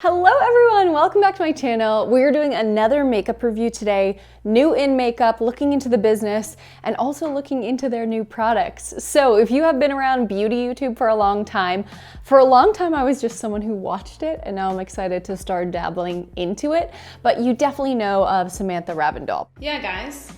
Hello everyone, welcome back to my channel. We're doing another makeup review today, new in makeup, looking into the business, and also looking into their new products. So if you have been around beauty YouTube for a long time I was just someone who watched it, and now I'm excited to start dabbling into it. But you definitely know of Samantha Ravndahl. Yeah guys,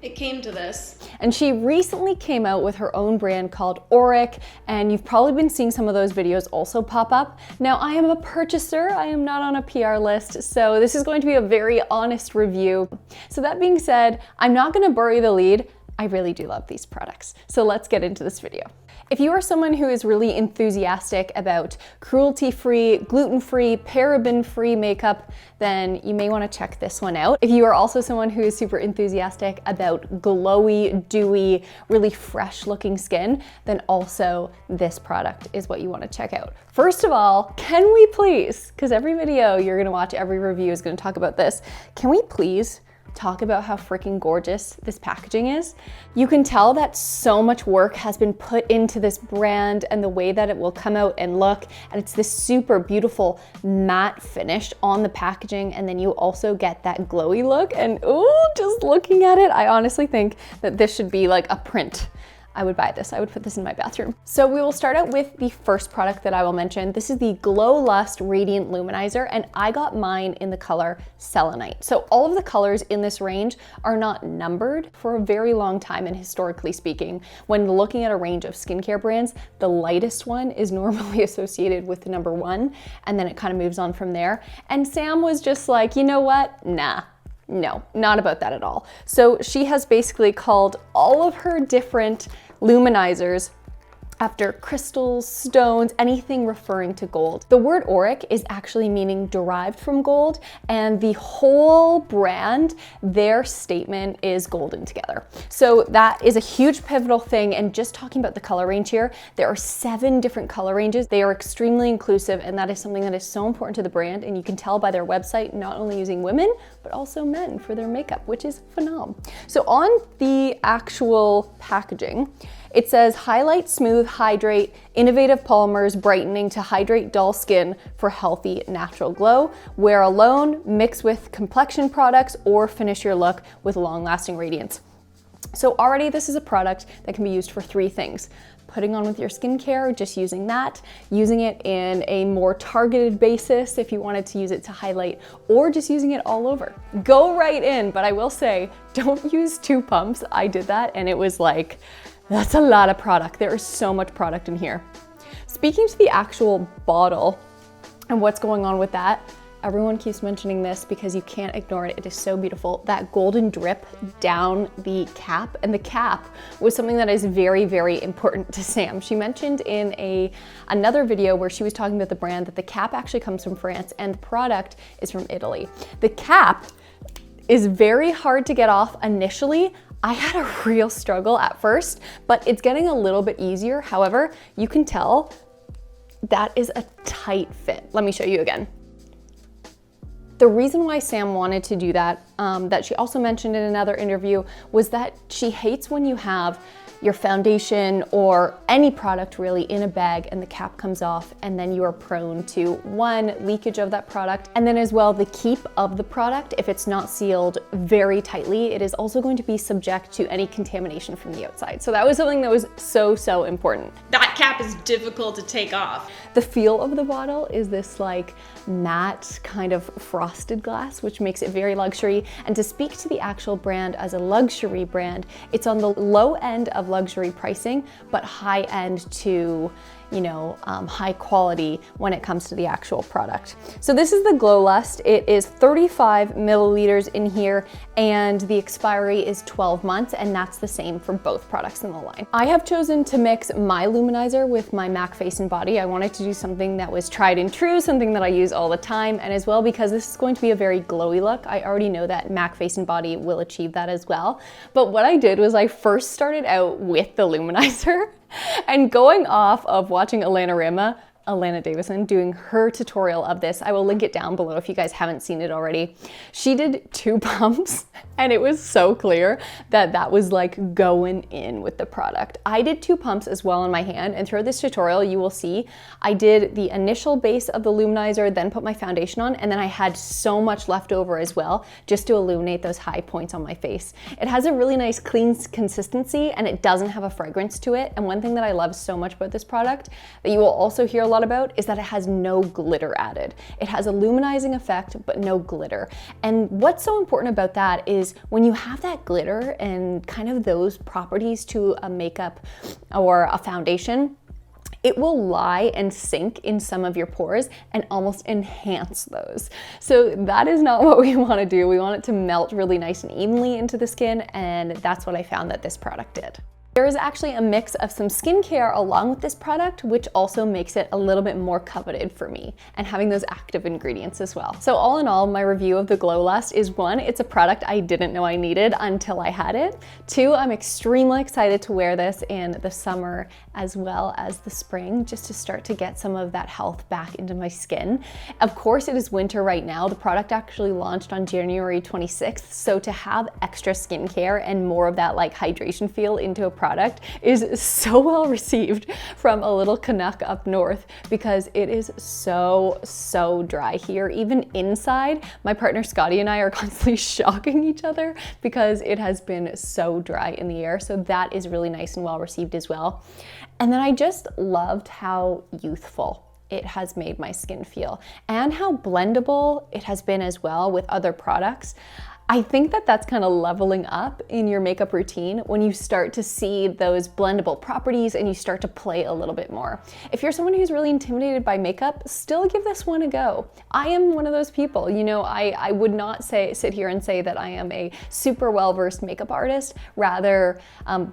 it came to this. And she recently came out with her own brand called Auric, and you've probably been seeing some of those videos also pop up. Now, I am a purchaser, I am not on a PR list, so this is going to be a very honest review. So that being said, I'm not gonna bury the lead. I really do love these products. So let's get into this video. If you are someone who is really enthusiastic about cruelty-free, gluten-free, paraben-free makeup, then you may want to check this one out. If you are also someone who is super enthusiastic about glowy, dewy, really fresh-looking skin, then also this product is what you want to check out. First of all, can we please, because every video you're going to watch, every review is going to talk about this, can we please talk about how freaking gorgeous this packaging is? You can tell that so much work has been put into this brand and the way that it will come out and look, and it's this super beautiful matte finish on the packaging, and then you also get that glowy look, and ooh, just looking at it, I honestly think that this should be like a print. I would buy this. I would put this in my bathroom. So we will start out with the first product that I will mention. This is the Glow Lust Radiant Luminizer, and I got mine in the color Selenite. So all of the colors in this range are not numbered for a very long time, and historically speaking, when looking at a range of skincare brands, the lightest one is normally associated with the number 1, and then it kind of moves on from there. And Sam was just like, you know what? Nah. No, not about that at all. So she has basically called all of her different luminizers after crystals, stones, anything referring to gold. The word auric is actually meaning derived from gold, and the whole brand, their statement is golden together. So that is a huge pivotal thing, and just talking about the color range here, there are 7 different color ranges. They are extremely inclusive, and that is something that is so important to the brand, and you can tell by their website, not only using women, but also men for their makeup, which is phenomenal. So on the actual packaging, it says highlight, smooth, hydrate, innovative polymers brightening to hydrate dull skin for healthy, natural glow. Wear alone, mix with complexion products, or finish your look with long-lasting radiance. So already this is a product that can be used for 3 things. Putting on with your skincare, just using that, using it in a more targeted basis if you wanted to use it to highlight, or just using it all over. Go right in, but I will say, don't use 2 pumps. I did that and it was like, that's a lot of product. There is so much product in here. Speaking to the actual bottle and what's going on with that, everyone keeps mentioning this because you can't ignore it. It is so beautiful. That golden drip down the cap, and the cap was something that is very, very important to Sam. She mentioned in another video where she was talking about the brand that the cap actually comes from France and the product is from Italy. The cap is very hard to get off initially. I had a real struggle at first, but it's getting a little bit easier. However, you can tell that is a tight fit. Let me show you again. The reason why Sam wanted to do that, that she also mentioned in another interview, was that she hates when you have your foundation or any product really in a bag and the cap comes off, and then you are prone to 1, leakage of that product, and then as well the keep of the product. If it's not sealed very tightly, it is also going to be subject to any contamination from the outside. So that was something that was so important. That cap is difficult to take off. The feel of the bottle is this like matte kind of frosted glass, which makes it very luxury. And to speak to the actual brand as a luxury brand, it's on the low end of luxury pricing, but high end to, you know, high quality when it comes to the actual product. So this is the Glow Lust. It is 35 milliliters in here, and the expiry is 12 months, and that's the same for both products in the line. I have chosen to mix my luminizer with my MAC Face and Body. I wanted to do something that was tried and true, something that I use all the time, and as well because this is going to be a very glowy look. I already know that MAC Face and Body will achieve that as well. But what I did was I first started out with the luminizer, and going off of watching Elena Rima, Alana Davison doing her tutorial of this. I will link it down below if you guys haven't seen it already. She did 2 pumps and it was so clear that that was like going in with the product. I did 2 pumps as well on my hand, and throughout this tutorial you will see I did the initial base of the luminizer, then put my foundation on, and then I had so much left over as well just to illuminate those high points on my face. It has a really nice clean consistency and it doesn't have a fragrance to it. And one thing that I love so much about this product that you will also hear a lot about is that it has no glitter added. It has a luminizing effect, but no glitter. And what's so important about that is when you have that glitter and kind of those properties to a makeup or a foundation, it will lie and sink in some of your pores and almost enhance those. So that is not what we want to do. We want it to melt really nice and evenly into the skin, and that's what I found that this product did. There is actually a mix of some skincare along with this product, which also makes it a little bit more coveted for me, and having those active ingredients as well. So all in all, my review of the Glow Lust is 1, it's a product I didn't know I needed until I had it. 2, I'm extremely excited to wear this in the summer as well as the spring, just to start to get some of that health back into my skin. Of course, it is winter right now. The product actually launched on January 26th. So to have extra skincare and more of that like hydration feel into a product is so well received from a little Canuck up north, because it is so dry here. Even inside, my partner Scotty and I are constantly shocking each other because it has been so dry in the air. So that is really nice and well received as well. And then I just loved how youthful it has made my skin feel and how blendable it has been as well with other products. I think that that's kind of leveling up in your makeup routine when you start to see those blendable properties and you start to play a little bit more. If you're someone who's really intimidated by makeup, still give this one a go. I am one of those people, you know, I would not sit here and say that I am a super well-versed makeup artist, rather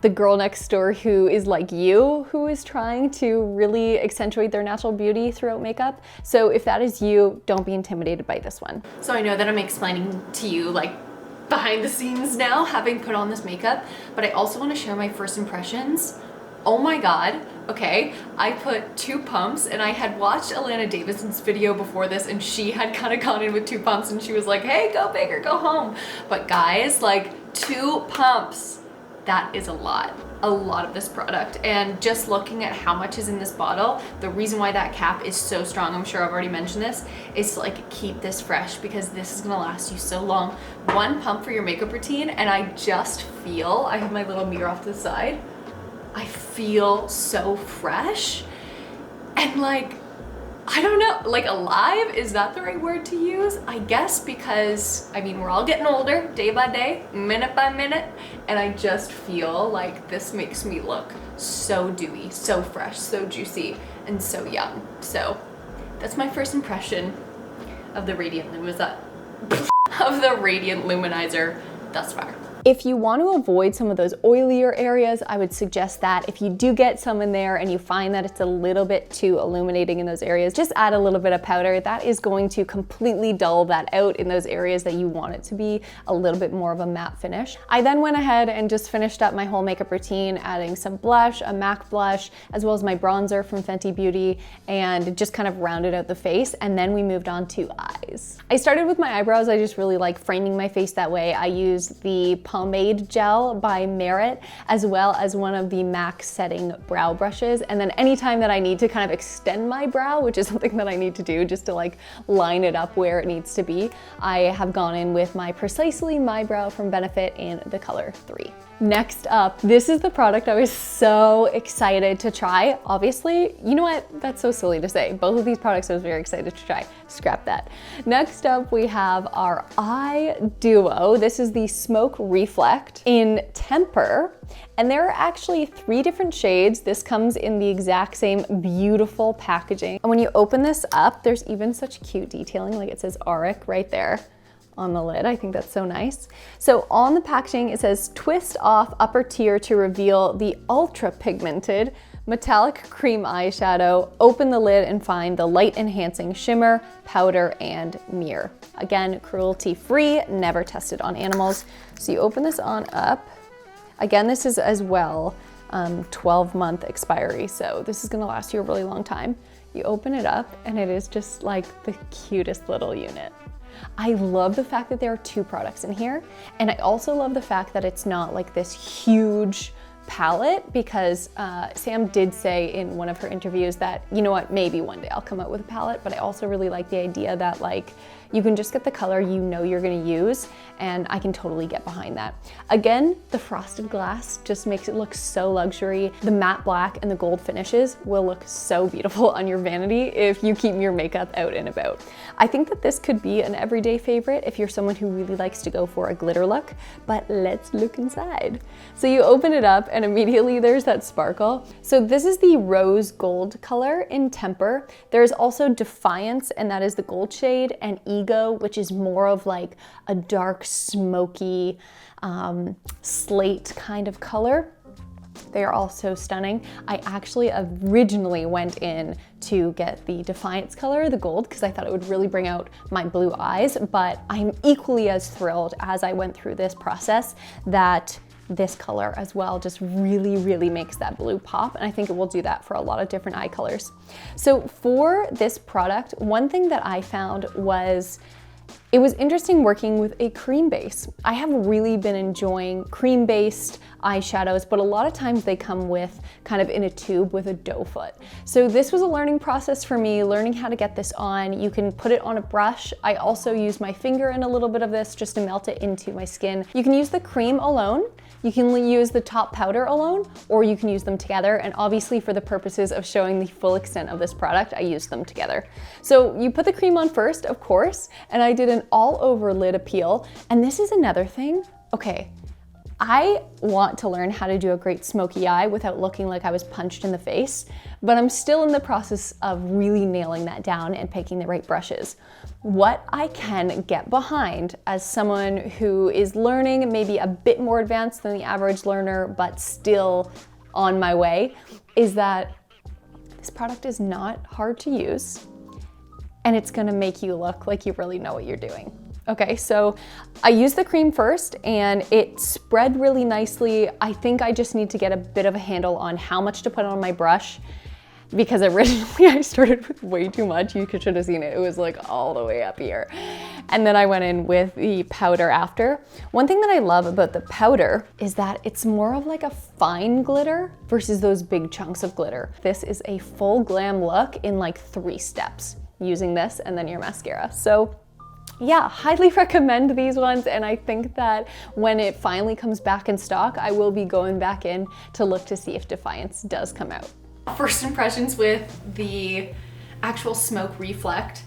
the girl next door who is like you, who is trying to really accentuate their natural beauty throughout makeup. So if that is you, don't be intimidated by this one. So I know that I'm explaining to you like behind the scenes now, having put on this makeup, but I also want to share my first impressions. Oh my god, okay, I put 2 pumps, and I had watched Alana Davison's video before this, and she had kind of gone in with 2 pumps and she was like, hey, go big or go home. But guys, like 2 pumps, that is a lot of this product. And just looking at how much is in this bottle, the reason why that cap is so strong, I'm sure I've already mentioned this, is to like keep this fresh, because this is gonna last you so long. 1 pump for your makeup routine, and I just feel, I have my little mirror off to the side, I feel so fresh and like, I don't know, like alive, is that the right word to use? I guess, because I mean, we're all getting older day by day, minute by minute, and I just feel like this makes me look so dewy, so fresh, so juicy, and so young. So that's my first impression of the Radiant Luminizer thus far. If you want to avoid some of those oilier areas, I would suggest that if you do get some in there and you find that it's a little bit too illuminating in those areas, just add a little bit of powder. That is going to completely dull that out in those areas that you want it to be a little bit more of a matte finish. I then went ahead and just finished up my whole makeup routine, adding some blush, a MAC blush, as well as my bronzer from Fenty Beauty, and just kind of rounded out the face. And then we moved on to eyes. I started with my eyebrows. I just really like framing my face that way. I used the Pomade Gel by Merit, as well as one of the MAC setting brow brushes. And then anytime that I need to kind of extend my brow, which is something that I need to do just to like line it up where it needs to be, I have gone in with my Precisely My Brow from Benefit in the color 3. Next up, this is the product I was so excited to try. Obviously, you know what? That's so silly to say. Both of these products I was very excited to try. Scrap that. Next up, we have our eye duo. This is the Smoke Reflect in Temper. And there are actually 3 different shades. This comes in the exact same beautiful packaging. And when you open this up, there's even such cute detailing, like it says Auric right there on the lid. I think that's so nice. So on the packaging, it says twist off upper tier to reveal the ultra pigmented metallic cream eyeshadow. Open the lid and find the light enhancing shimmer, powder, and mirror. Again, cruelty free, never tested on animals. So you open this on up. Again, this is as well 12-month expiry, so this is gonna last you a really long time. You open it up and it is just like the cutest little unit. I love the fact that there are 2 products in here, and I also love the fact that it's not like this huge palette, because Sam did say in one of her interviews that, you know what, maybe one day I'll come out with a palette, but I also really like the idea that like you can just get the color you know you're gonna use, and I can totally get behind that. Again, the frosted glass just makes it look so luxury. The matte black and the gold finishes will look so beautiful on your vanity if you keep your makeup out and about. I think that this could be an everyday favorite if you're someone who really likes to go for a glitter look, but let's look inside. So you open it up and immediately there's that sparkle. So this is the rose gold color in Temper. There's also Defiance, and that is the gold shade, and Ego, which is more of like a dark, smoky, slate kind of color. They are all so stunning. I actually originally went in to get the Defiance color, the gold, because I thought it would really bring out my blue eyes, but I'm equally as thrilled as I went through this process that this color as well just really makes that blue pop, and I think it will do that for a lot of different eye colors. So for this product, one thing that I found was it was interesting working with a cream base. I have really been enjoying cream-based eyeshadows, but a lot of times they come with kind of in a tube with a doe foot. So this was a learning process for me, learning how to get this on. You can put it on a brush. I also use my finger in a little bit of this just to melt it into my skin. You can use the cream alone, you can use the top powder alone, or you can use them together. And obviously for the purposes of showing the full extent of this product, I used them together. So you put the cream on first, of course, and I did an all over lid appeal. And this is another thing. Okay, I want to learn how to do a great smoky eye without looking like I was punched in the face, but I'm still in the process of really nailing that down and picking the right brushes. What I can get behind as someone who is learning, maybe a bit more advanced than the average learner, but still on my way, is that this product is not hard to use, and it's gonna make you look like you really know what you're doing. Okay, so I used the cream first and it spread really nicely. I think I just need to get a bit of a handle on how much to put on my brush, because originally I started with way too much. You should have seen it. It was like all the way up here. And then I went in with the powder after. One thing that I love about the powder is that it's more of like a fine glitter versus those big chunks of glitter. This is a full glam look in like 3 steps, using this and then your mascara. So yeah, highly recommend these ones, and I think that when it finally comes back in stock, I will be going back in to look to see if Defiance does come out. First impressions with the actual Smoke Reflect.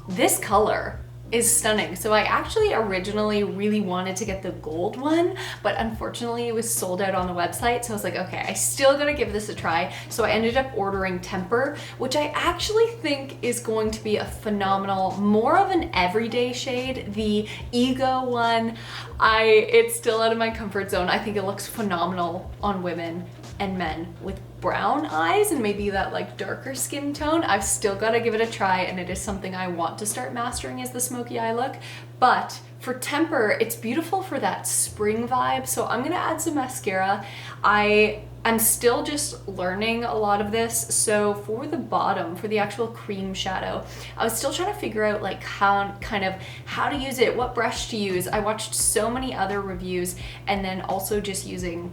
This color is stunning. So I actually originally really wanted to get the gold one, but unfortunately it was sold out on the website. So I was like, okay, I still gotta give this a try. So I ended up ordering Temper, which I actually think is going to be a phenomenal, more of an everyday shade. The Ego one, it's still out of my comfort zone. I think it looks phenomenal on women and men with brown eyes and maybe that like darker skin tone. I've still got to give it a try, and it is something I want to start mastering, is the smoky eye look. But for Temper, it's beautiful for that spring vibe. So I'm gonna add some mascara. I'm still just learning a lot of this. So for the bottom, for the actual cream shadow, I was still trying to figure out like how to use it, what brush to use. I watched so many other reviews, and then also just using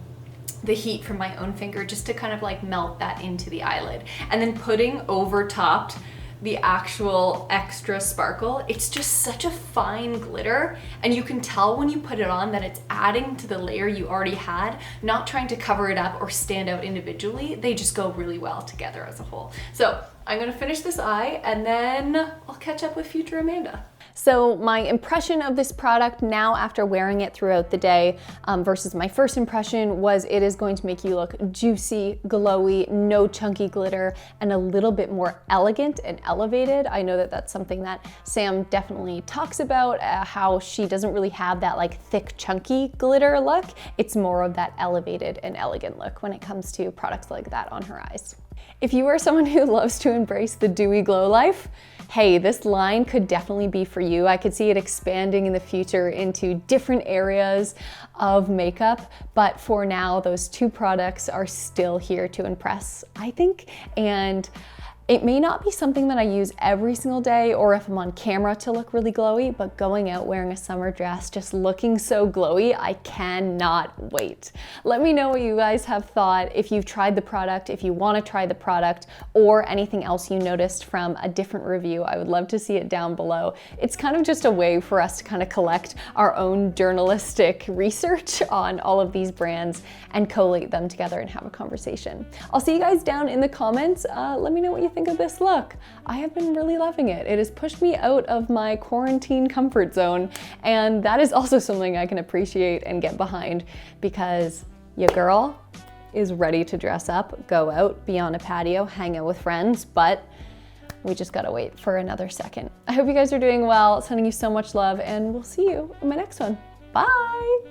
the heat from my own finger just to kind of like melt that into the eyelid, and then putting over topped the actual extra sparkle. It's just such a fine glitter, and you can tell when you put it on that it's adding to the layer you already had, not trying to cover it up or stand out individually. They just go really well together as a whole. So I'm gonna finish this eye and then I'll catch up with future Amanda. So my impression of this product now after wearing it throughout the day versus my first impression was it is going to make you look juicy, glowy, no chunky glitter, and a little bit more elegant and elevated. I know that that's something that Sam definitely talks about, how she doesn't really have that like thick, chunky glitter look. It's more of that elevated and elegant look when it comes to products like that on her eyes. If you are someone who loves to embrace the dewy glow life, hey, this line could definitely be for you. I could see it expanding in the future into different areas of makeup, but for now, those 2 products are still here to impress, I think. And It may not be something that I use every single day or if I'm on camera to look really glowy, but going out wearing a summer dress, just looking so glowy, I cannot wait. Let me know what you guys have thought, if you've tried the product, if you want to try the product, or anything else you noticed from a different review. I would love to see it down below. It's kind of just a way for us to kind of collect our own journalistic research on all of these brands and collate them together and have a conversation. I'll see you guys down in the comments. Let me know what you think of this look. I have been really loving it. It has pushed me out of my quarantine comfort zone, and that is also something I can appreciate and get behind because your girl is ready to dress up, go out, be on a patio, hang out with friends, but we just gotta wait for another second. I hope you guys are doing well, sending you so much love, and we'll see you in my next one. Bye!